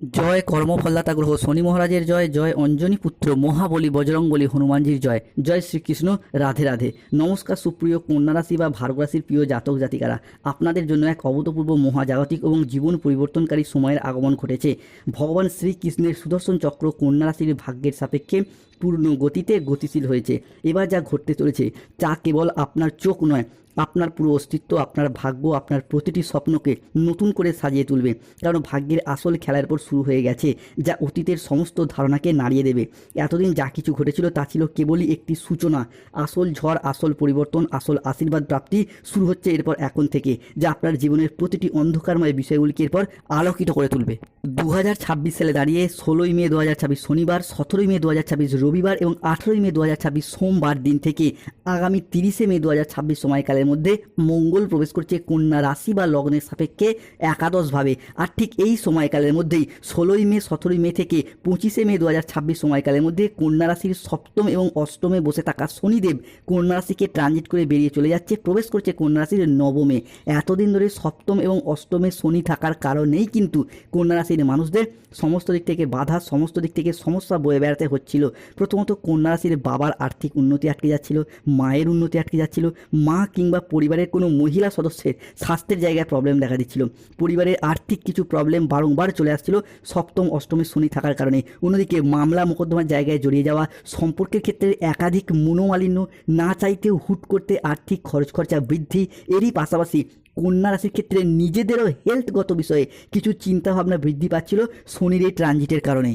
জয় কর্মফলদাতা গ্রহ শনি মহারাজের জয়, জয় অঞ্জনী পুত্র মহাবলী বজরংবলী হনুমানজির জয়, জয় শ্রীকৃষ্ণ। রাধে রাধে। নমস্কার সুপ্রিয় কন্যা রাশি বা ভার্গ রাশির প্রিয় জাতক জাতিকারা, আপনাদের জন্য এক অভূতপূর্ব মহাজাগতিক এবং জীবন পরিবর্তনকারী সময়ের আগমন ঘটেছে। ভগবান শ্রীকৃষ্ণের সুদর্শন চক্র কন্যা রাশির ভাগ্যের সাপেক্ষে পূর্ণ গতিতে গতিশীল হয়েছে। এবার যা ঘটতে চলেছে তা কেবল আপনার চোখ নয়, আপনার পুরো অস্তিত্ব, আপনার ভাগ্য, আপনার প্রতিটি স্বপ্নকে নতুন করে সাজিয়ে তুলবে। কারণ ভাগ্যের আসল খেলার পর শুরু হয়ে গেছে, যা অতীতের সমস্ত ধারণাকে নাড়িয়ে দেবে। এতদিন যা কিছু ঘটেছিল তা ছিল কেবলই একটি সূচনা। আসল ঝড়, আসল পরিবর্তন, আসল আশীর্বাদ প্রাপ্তি শুরু হচ্ছে এরপর এখন থেকে, যা আপনার জীবনের প্রতিটি অন্ধকারময় বিষয়গুলিকে এরপর আলোকিত করে তুলবে। 2026 সালে দাঁড়িয়ে 16ই মে 2026 শনিবার, 17ই মে 2026 রবিবার এবং 18ই মে 2026 সোমবার দিন থেকে আগামী 30শে মে 2026 সময়কালের মধ্যে মঙ্গল প্রবেশ করছে কন্যা রাশি বা লগ্নের সাপেক্ষে একাদশভাবে। আর ঠিক এই সময়কালের মধ্যেই 16ই মে, 17ই মে থেকে 25শে মে 2026 সময়কালের মধ্যে কন্যা রাশির সপ্তম এবং অষ্টমে বসে থাকা শনিদেব কন্যা রাশিকে ট্রানজিট করে বেরিয়ে চলে যাচ্ছে, প্রবেশ করছে কন্যা রাশির নবমে। এতদিন ধরে সপ্তম এবং অষ্টমে শনি থাকার কারণেই কিন্তু কন্যা রাশির মানুষদের সমস্ত দিক থেকে বাধা, সমস্ত দিক থেকে সমস্যা বয়ে বেড়াতে হচ্ছিল। প্রথমত কন্যা রাশির বাবার আর্থিক উন্নতি আটকে যাচ্ছিল, মায়ের উন্নতি আটকে যাচ্ছিল, মা কিংবা পরিবারের কোনো মহিলা সদস্যের স্বাস্থ্যের জায়গায় প্রবলেম দেখা দিচ্ছিল, পরিবারের আর্থিক কিছু প্রবলেম বারংবার চলে আসছিল সপ্তম অষ্টমে শনি থাকার কারণে। অন্যদিকে মামলা মোকদ্দমার জায়গায় জড়িয়ে যাওয়া, সম্পর্কের ক্ষেত্রে একাধিক মনোমালিন্য, না চাইতেও হুট করতে আর্থিক খরচা বৃদ্ধি, এরই পাশাপাশি কন্যা রাশির ক্ষেত্রে নিজেদেরও হেলথগত বিষয়ে কিছু চিন্তাভাবনা বৃদ্ধি পাচ্ছিল শনির এই ট্রানজিটের কারণে।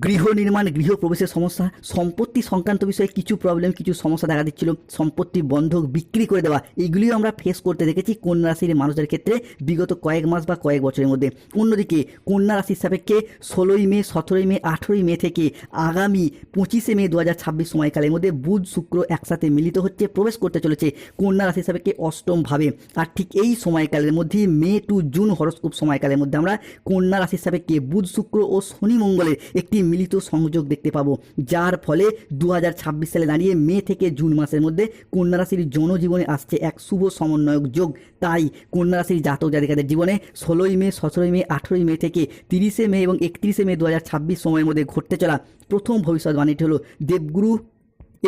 গৃহ নির্মাণ, গৃহ প্রবেশের সমস্যা, সম্পত্তি সংক্রান্ত বিষয়ে কিছু প্রবলেম, কিছু সমস্যা দেখা দিচ্ছিল, সম্পত্তি বন্ধক বিক্রি করে দেওয়া, এগুলিও আমরা ফেস করতে দেখেছি কন্যা রাশির মানুষদের ক্ষেত্রে বিগত কয়েক মাস বা কয়েক বছরের মধ্যে। অন্যদিকে কন্যা রাশির সাপেক্ষে 16ই মে, 17ই মে, 18ই মে থেকে আগামী 25শে মে 2026 সময়কালের মধ্যে বুধ শুক্র একসাথে মিলিত হচ্ছে, প্রবেশ করতে চলেছে কন্যা রাশির সাপেক্ষে অষ্টম ভাবে। আর ঠিক এই সময়কালের মধ্যে মে টু জুন হরস্কোপ সময়কালের মধ্যে আমরা কন্যা রাশির সাপেক্ষে বুধ শুক্র ও শনি মঙ্গলের একটি মিলিত সংযোগ দেখতে পাবো, যার ফলে 2026 সালে দাঁড়িয়ে মে থেকে জুন মাসের মধ্যে কন্যা রাশির জনজীবনে আসছে এক শুভ সমন্বয়ক যোগ। তাই কন্যা রাশির জাতক জাতিকাদের জীবনে 16ই মে, 17ই মে, 18ই মে থেকে 30শে মে এবং 31শে মে 2026 সময়ের মধ্যে ঘটতে চলা প্রথম ভবিষ্যৎবাণীটি হলো দেবগুরু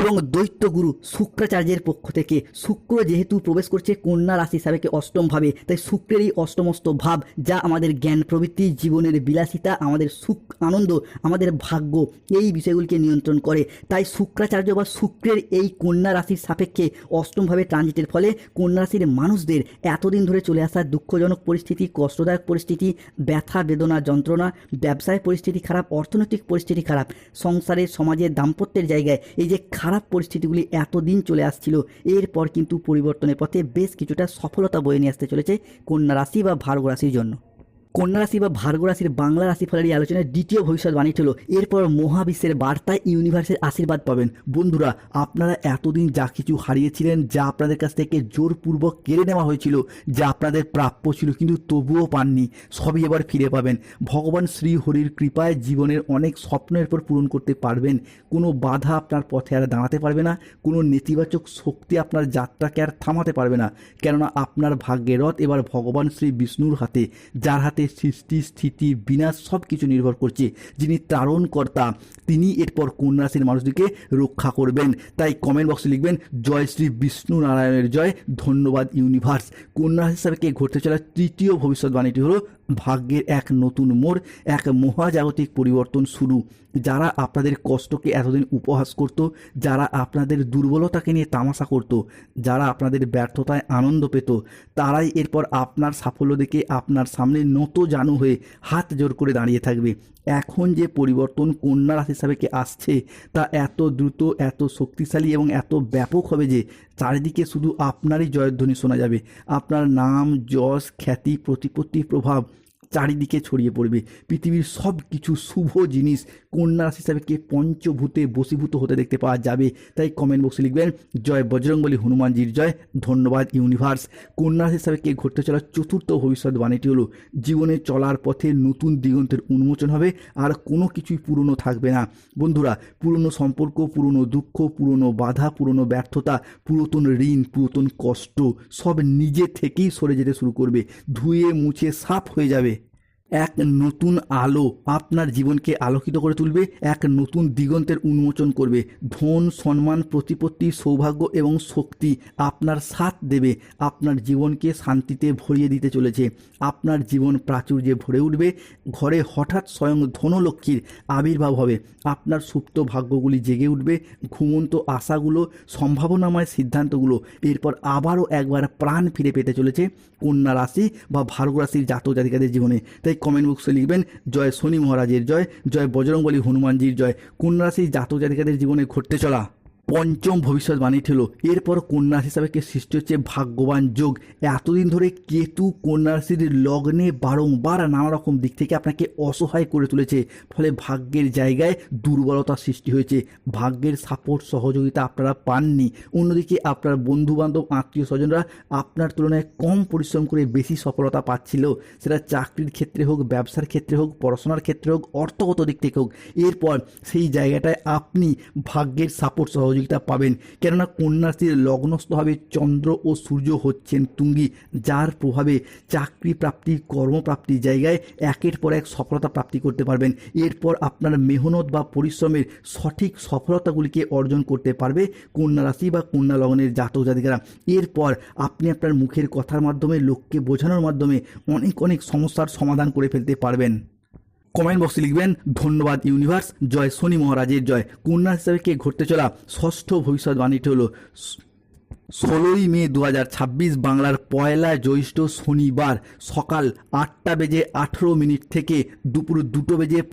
এবং দৈত্যগুরু শুক্রাচার্যের পক্ষ থেকে। শুক্র যেহেতু প্রবেশ করছে কন্যা রাশি সাপেক্ষে অষ্টম ভাবে, তাই শুক্রের এই অষ্টমস্ত ভাব, যা আমাদের জ্ঞান প্রবৃত্তি, জীবনের বিলাসিতা, আমাদের সুখ আনন্দ, আমাদের ভাগ্য, এই বিষয়গুলিকে নিয়ন্ত্রণ করে। তাই শুক্রাচার্য বা শুক্রের এই কন্যা রাশির সাপেক্ষে অষ্টমভাবে ট্রানজিটের ফলে কন্যা রাশির মানুষদের এতদিন ধরে চলে আসা দুঃখজনক পরিস্থিতি, কষ্টদায়ক পরিস্থিতি, ব্যথা বেদনা যন্ত্রণা, ব্যবসায় পরিস্থিতি খারাপ, অর্থনৈতিক পরিস্থিতি খারাপ, সংসারে সমাজের দাম্পত্যের জায়গায় এই যে খারাপ পরিস্থিতিগুলি এতদিন চলে আসছিল, এরপর কিন্তু পরিবর্তনের পথে বেশ কিছুটা সফলতা বয়ে নিয়ে আসতে চলেছে কন্যা রাশি বা ভার্গ রাশির জন্য। কন্যা রাশি বা ভার্গ রাশির বাংলা রাশিফলের এই আলোচনায় দ্বিতীয় ভবিষ্যৎবাণীটি হলো এরপর মহাবিশ্বের বার্তায় ইউনিভার্সের আশীর্বাদ পাবেন। বন্ধুরা, আপনারা এতদিন যা কিছু হারিয়েছিলেন, যা আপনাদের কাছ থেকে জোরপূর্বক কেড়ে নেওয়া হয়েছিল, যা আপনাদের প্রাপ্য ছিল কিন্তু তবুও পাননি, সবই এবার ফিরে পাবেন। ভগবান শ্রী হরির কৃপায় জীবনের অনেক স্বপ্ন এরপর পূরণ করতে পারবেন। কোনো বাধা আপনার পথে আর দাঁড়াতে পারবে না, কোনো নেতিবাচক শক্তি আপনার যাত্রাকে আর থামাতে পারবে না। কেননা আপনার ভাগ্যের রথ এবার ভগবান শ্রী বিষ্ণুর হাতে, যার হাতে সৃষ্টি স্থিতি বিনাশ সব কিছু নির্ভর করছে, যিনি তারণকর্তা, তিনি এরপর কন্যা রাশির মানুষদেরকে রক্ষা করবেন। তাই কমেন্ট বক্সে লিখবেন জয় শ্রী বিষ্ণু নারায়ণের জয়, ধন্যবাদ ইউনিভার্স। কন্যা রাশি হিসাবে ঘটতে চলা তৃতীয় ভবিষ্যৎবাণীটি হলো ভাগ্যের এক নতুন মোড়, এক মহাজাগতিক পরিবর্তন শুরু। যারা আপনাদের কষ্টকে এতদিন উপহাস করত, যারা আপনাদের দুর্বলতাকে নিয়ে তামাশা করত, যারা আপনাদের ব্যর্থতায় আনন্দ পেত, তারাই এরপর আপনার সাফল্য দেখে আপনার সামনে নত জানু হয়ে হাত জোর করে দাঁড়িয়ে থাকবে। এখন যে পরিবর্তন কন্যা রাশি হিসাবে আসছে তা এত দ্রুত, এত শক্তিশালী এবং এত ব্যাপক হবে যে চারিদিকে শুধু আপনারই জয়ধ্বনি শোনা যাবে। আপনার নাম, যশ, খ্যাতি, প্রতিপত্তি, প্রভাব চারিদিকে ছড়িয়ে পড়বে। পৃথিবীর সব কিছু শুভ জিনিস কন্যা রাশি হিসাবে পঞ্চভূতে বশীভূত হতে দেখতে পাওয়া যাবে। তাই কমেন্ট বক্সে লিখবেন জয় বজরংবলী হনুমানজির জয়, ধন্যবাদ ইউনিভার্স। কন্যা রাশি হিসাবে ঘটতে চলা চতুর্থ ভবিষ্যৎবাণীটি হলো জীবনে চলার পথে নতুন দিগন্তের উন্মোচন হবে, আর কোনো কিছুই পুরনো থাকবে না। বন্ধুরা, পুরনো সম্পর্ক, পুরনো দুঃখ, পুরনো বাধা, পুরনো ব্যর্থতা, পুরাতন ঋণ, পুরাতন কষ্ট সব নিজে থেকেই সরে যেতে শুরু করবে, ধুয়ে মুছে সাফ হয়ে যাবে। এক নতুন আলো আপনার জীবনকে আলোকিত করে তুলবে, এক নতুন দিগন্তের উন্মোচন করবে। ধন, সম্মান, প্রতিপত্তি, সৌভাগ্য এবং শক্তি আপনার সাথ দেবে, আপনার জীবনকে শান্তিতে ভরিয়ে দিতে চলেছে। আপনার জীবন প্রাচুর্যে ভরে উঠবে। ঘরে হঠাৎ স্বয়ং ধনলক্ষ্মীর আবির্ভাব হবে। আপনার সুপ্ত ভাগ্যগুলি জেগে উঠবে। ঘুমন্ত আশাগুলো, সম্ভাবনাময় সিদ্ধান্তগুলো এরপর আবারও একবার প্রাণ ফিরে পেতে চলেছে কন্যা রাশি বা ভার্গ রাশির জাতক জাতিকাদের জীবনে। তাই কমেন্ট বক্সে লিখবেন জয় শনি মহারাজের জয়, জয় বজরংবলী হনুমানজির জয়। কন্যা রাশির জাতক জাতিকাদের জীবনে ঘটতে চলা পঞ্চম ভবিষ্যৎবাণীটি হলো এরপর কন্যা রাশি হিসাবে সৃষ্টি হচ্ছে ভাগ্যবান যোগ। এতদিন ধরে কেতু কন্যা রাশির লগ্নে বারংবার নানা রকম দিক থেকে আপনাকে অসহায় করে তুলেছে, ফলে ভাগ্যের জায়গায় দুর্বলতার সৃষ্টি হয়েছে। ভাগ্যের সাপোর্ট সহযোগিতা আপনারা পাননি। অন্যদিকে আপনার বন্ধুবান্ধব আত্মীয় স্বজনরা আপনার তুলনায় কম পরিশ্রম করে বেশি সফলতা পাচ্ছিল, সেটা চাকরির ক্ষেত্রে হোক, ব্যবসার ক্ষেত্রে হোক, পড়াশোনার ক্ষেত্রে হোক, অর্থগত দিক থেকে হোক। এরপর সেই জায়গাটায় আপনি ভাগ্যের সাপোর্ট সহযোগিতা পাবেন, কেননা কন্যা রাশির লগ্নস্থ হবে চন্দ্র ও সূর্য হচ্ছেন তুঙ্গি, যার প্রভাবে চাকরি প্রাপ্তি, কর্মপ্রাপ্তি জায়গায় একের পর এক সফলতা প্রাপ্তি করতে পারবেন। এরপর আপনার মেহনত বা পরিশ্রমের সঠিক সফলতাগুলিকে অর্জন করতে পারবে কন্যা রাশি বা কন্যা লগ্নের জাতক জাতিকারা। এরপর আপনি আপনার মুখের কথার মাধ্যমে, লোককে বোঝানোর মাধ্যমে অনেক অনেক সমস্যার সমাধান করে ফেলতে পারবেন। কমেন্ট বক্সে লিখবেন ধন্যবাদ ইউনিভার্স, জয় শনি মহারাজের জয়। কন্যা হিসাবে ঘটতে চলা ষষ্ঠ ভবিষ্যৎবাণীটি হলো 16ই মে 2026 বাংলার পয়লা জ্যৈষ্ঠ শনিবার সকাল 8:18 থেকে দুপুর 2:55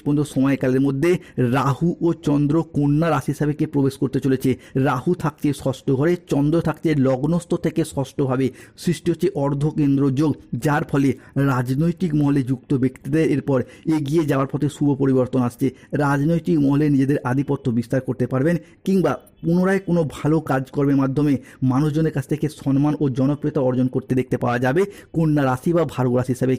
পর্যন্ত সময়কালের মধ্যে রাহু ও চন্দ্র কন্যা রাশি হিসাবে প্রবেশ করতে চলেছে। রাহু থাকছে ষষ্ঠ ঘরে, চন্দ্র থাকছে লগ্নস্থ থেকে ষষ্ঠভাবে। সৃষ্টি হচ্ছে অর্ধকেন্দ্র যোগ, যার ফলে রাজনৈতিক মহলে যুক্ত ব্যক্তিদের এরপর এগিয়ে যাওয়ার পথে শুভ পরিবর্তন আসছে। রাজনৈতিক মহলে নিজেদের আধিপত্য বিস্তার করতে পারবেন, কিংবা পুনরায় কোনো ভালো কাজকর্মের মাধ্যমে মানুষজনের কাছ থেকে সম্মান ও জনপ্রিয়তা অর্জন করতে দেখতে পাওয়া যাবে কন্যা রাশি বা ভার্গ রাশি হিসাবে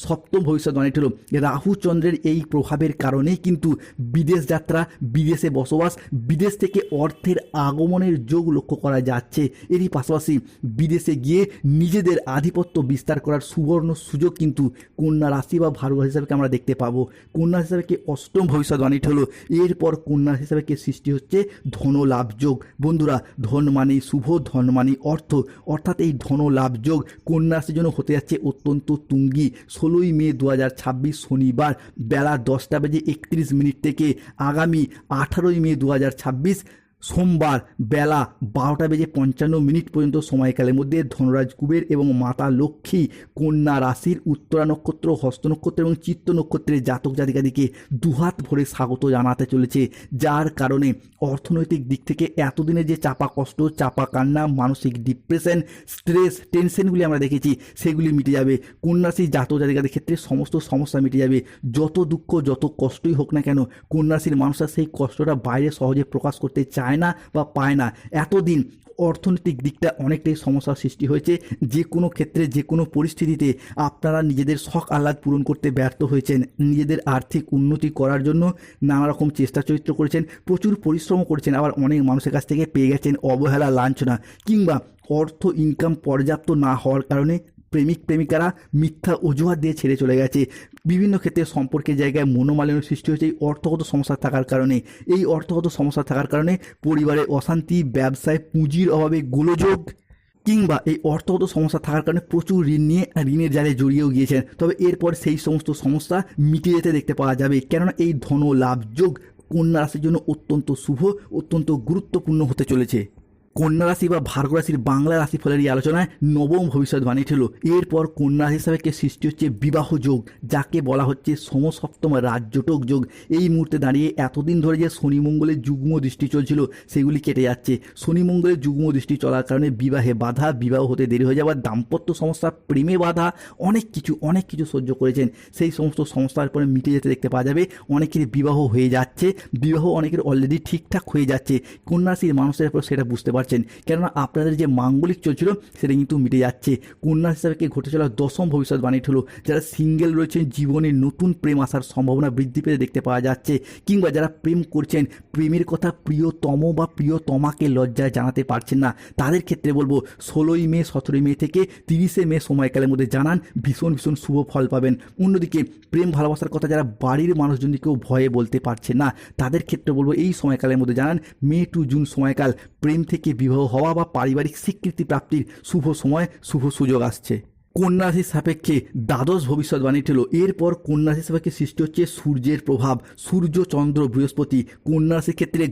সপ্তম ভবিষ্যৎবাণীটি হলো রাহু চন্দ্রের এই প্রভাবের কারণেই কিন্তু বিদেশ যাত্রা, বিদেশে বসবাস, বিদেশ থেকে অর্থের আগমনের যোগ লক্ষ্য করা যাচ্ছে। এরই পাশাপাশি বিদেশে গিয়ে নিজেদের আধিপত্য বিস্তার করার সুবর্ণ সুযোগ কিন্তু কন্যা রাশি বা ভার্গ রাশি হিসাবে আমরা দেখতে পাবো। কন্যা রাশি হিসাবে অষ্টম ভবিষ্যৎবাণীটি হলো এরপর কন্যা রাশি হিসাবে সৃষ্টি হচ্ছে ধনলাভ যোগ। বন্ধুরা, ধন মানে শুভ, ধন মানে অর্থ, অর্থাৎ এই ধন লাভ যোগ কন্যা রাশির জন্য হতে যাচ্ছে অত্যন্ত তুঙ্গি। 16ই মে 2026 শনিবার বেলা 10:31 থেকে আগামী 18ই মে 2026 সোমবার বেলা 12:55 পর্যন্ত সময়কালের মধ্যে ধনরাজ কুবের এবং মাতা লক্ষ্মী কন্যা রাশির উত্তরা নক্ষত্র, হস্ত নক্ষত্র এবং চিত্ত নক্ষত্রের জাতক জাতিকাদিকে দুহাত ভরে স্বাগত জানাতে চলেছে, যার কারণে অর্থনৈতিক দিক থেকে এতদিনে যে চাপা কষ্ট, চাপা কান্না, মানসিক ডিপ্রেশন, স্ট্রেস, টেনশনগুলি আমরা দেখেছি সেগুলি মিটে যাবে। কন্যা রাশির জাতক জাতিকাদের ক্ষেত্রে সমস্ত সমস্যা মিটে যাবে। যত দুঃখ, যত কষ্টই হোক না কেন, কন্যা রাশির মানুষরা সেই কষ্টটা বাইরে সহজে প্রকাশ করতে চায় না বা পায় না। এতদিন অর্থনৈতিক দিকটা অনেকটাই সমস্যার সৃষ্টি হয়েছে। যে কোনো ক্ষেত্রে, যে কোনো পরিস্থিতিতে আপনারা নিজেদের শখ আহ্লাদ পূরণ করতে ব্যর্থ হয়েছেন। নিজেদের আর্থিক উন্নতি করার জন্য নানা রকম চেষ্টা চরিত্র করেছেন, প্রচুর পরিশ্রমও করেছেন, আবার অনেক মানুষের কাছ থেকে পেয়ে গেছেন অবহেলা, লাঞ্ছনা, কিংবা অর্থ ইনকাম পর্যাপ্ত না হওয়ার কারণে প্রেমিক প্রেমিকারা মিথ্যা অজুহাত দিয়ে ছেড়ে চলে গেছে। বিভিন্ন ক্ষেত্রে সম্পর্কের জায়গায় মনোমালিন্য সৃষ্টি হয়েছে এই অর্থগত সমস্যা থাকার কারণে। এই অর্থগত সমস্যা থাকার কারণে পরিবারে অশান্তি, ব্যবসায় পুঁজির অভাবে গোলযোগ, কিংবা এই অর্থগত সমস্যা থাকার কারণে প্রচুর ঋণ নিয়ে ঋণের জালে জড়িয়েও গিয়েছেন। তবে এরপর সেই সমস্ত সমস্যা মিটে যেতে দেখতে পাওয়া যাবে, কেননা এই ধন লাভ যোগ কন্যা রাশির জন্য অত্যন্ত শুভ, অত্যন্ত গুরুত্বপূর্ণ হতে চলেছে। কন্যা রাশি বা ভার্গ রাশির বাংলা রাশিফলের এই আলোচনায় নবম ভবিষ্যৎবাণী ছিল এরপর কন্যা রাশি হিসাবে সৃষ্টি হচ্ছে বিবাহ যোগ, যাকে বলা হচ্ছে সমসপ্তম রাজ্যটক যোগ। এই মুহূর্তে দাঁড়িয়ে এতদিন ধরে যে শনি মঙ্গলের যুগ্ম দৃষ্টি চলছিল সেগুলি কেটে যাচ্ছে। শনি মঙ্গলের যুগ্ম দৃষ্টি চলার কারণে বিবাহে বাধা, বিবাহ হতে দেরি হয়ে যাওয়া, দাম্পত্য সমস্যা, প্রেমে বাধা, অনেক কিছু সহ্য করেছেন, সেই সমস্ত সমস্যার পরে মিটে যেতে দেখতে পাওয়া যাবে। অনেকের বিবাহ হয়ে যাচ্ছে, বিবাহ অনেকের অলরেডি ঠিকঠাক হয়ে যাচ্ছে। কন্যা রাশির মানুষের উপর সেটা বুঝতে পারছেন, কেননা আপনাদের যে মাঙ্গলিক চলছিল সেটা কিন্তু মিটে যাচ্ছে। কন্যা রাশির সাপেক্ষে ঘটে চলা দশম ভবিষ্যৎবাণী হলো যারা সিঙ্গেল রয়েছেন জীবনে নতুন প্রেম আসার সম্ভাবনা বৃদ্ধি পেতে দেখতে পাওয়া যাচ্ছে, কিংবা যারা প্রেম করছেন প্রেমের কথা প্রিয়তম বা প্রিয়তমাকে লজ্জায় জানাতে পারছেন না, তাদের ক্ষেত্রে বলবো 16ই মে 17ই মে থেকে 30শে মে সময়কালের মধ্যে জানান ভীষণ ভীষণ শুভ ফল পাবেন। অন্যদিকে প্রেম ভালোবাসার কথা যারা বাড়ির মানুষজনকেও ভয়ে বলতে পারছে না, তাদের ক্ষেত্রে বলবো এই সময়কালের মধ্যে জানান মে টু জুন সময়কাল প্রেম থেকে বিবাহ হওয়া বা পারিবারিক স্বীকৃতি প্রাপ্তির শুভ সময়, শুভ সুযোগ আসছে। কন্যা রাশির সাপেক্ষে দ্বাদশ ভবিষ্যৎবাণী হলো এরপর কন্যা রাশির সাপেক্ষে সৃষ্টি হচ্ছে সূর্যের প্রভাব, সূর্য চন্দ্র বৃহস্পতি। কন্যা রাশির ক্ষেত্রে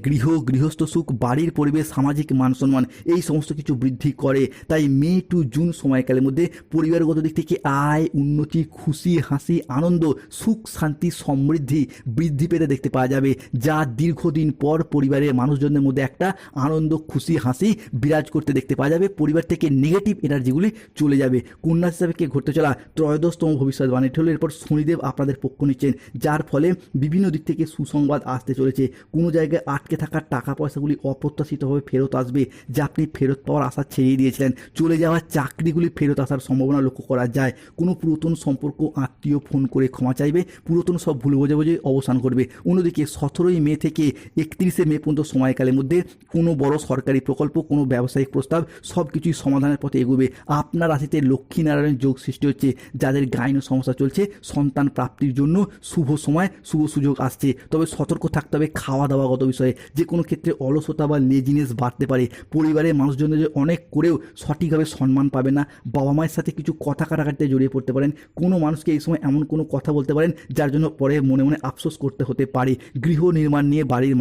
গৃহস্থ সুখ, বাড়ির পরিবেশ, সামাজিক মান সম্মান এই সমস্ত কিছু বৃদ্ধি করে। তাই মে টু জুন সময়কালের মধ্যে পরিবারগত দিক থেকে আয়, উন্নতি, খুশি, হাসি, আনন্দ, সুখ, শান্তি, সমৃদ্ধি বৃদ্ধি পেতে দেখতে পাওয়া যাবে, যা দীর্ঘদিন পর পরিবারের মানুষজনদের মধ্যে একটা আনন্দ, খুশি, হাসি বিরাজ করতে দেখতে পাওয়া যাবে। পরিবার থেকে নেগেটিভ এনার্জিগুলি চলে যাবে। কন্যা হিসাবে ঘটতে চলা ত্রয়োদশতম ভবিষ্যৎবাণী হলো এরপর শনিদেব আপনাদের পক্ষ নিচ্ছেন, যার ফলে বিভিন্ন দিক থেকে সুসংবাদ আসতে চলেছে। কোনো জায়গায় আটকে থাকা টাকা পয়সাগুলি অপ্রত্যাশিতভাবে ফেরত আসবে, যা আপনি ফেরত পাওয়ার আশা ছেড়িয়ে দিয়েছিলেন। চলে যাওয়া চাকরিগুলি ফেরত আসার সম্ভাবনা লক্ষ্য করা যায়। কোনো পুরাতন সম্পর্ক, আত্মীয় ফোন করে ক্ষমা চাইবে, পুরাতন সব ভুল বোঝাবুঝি অবসান করবে। অন্যদিকে 17ই মে থেকে 31শে মে পর্যন্ত সময়কালের মধ্যে কোনো বড় সরকারি প্রকল্প, কোনো ব্যবসায়িক প্রস্তাব সব কিছুই সমাধানের পথে এগোবে। আপনার রাশিতে লক্ষ্মীনারায়ণ যোগ সৃষ্টি হচ্ছে, যাদের গাইনো সমস্যা চলছে সন্তান প্রাপ্তির জন্য শুভ সময়, শুভ সুযোগ আসছে। তবে সতর্ক থাকতে হবে খাওয়া দাওয়াগত বিষয়ে, যে কোনো ক্ষেত্রে অলসতা বা লেজিনেস বাড়তে পারে। পরিবারের মানুষজনদের অনেক করেও সঠিকভাবে সম্মান পাবে না। বাবা মায়ের সাথে কিছু কথা কাটাকাটিতে জড়িয়ে পড়তে পারেন। কোনো মানুষকে এই সময় এমন কোনো কথা বলতে পারেন যার জন্য পরে মনে মনে আফসোস করতে হতে পারে। গৃহ নির্মাণ নিয়ে বাড়ির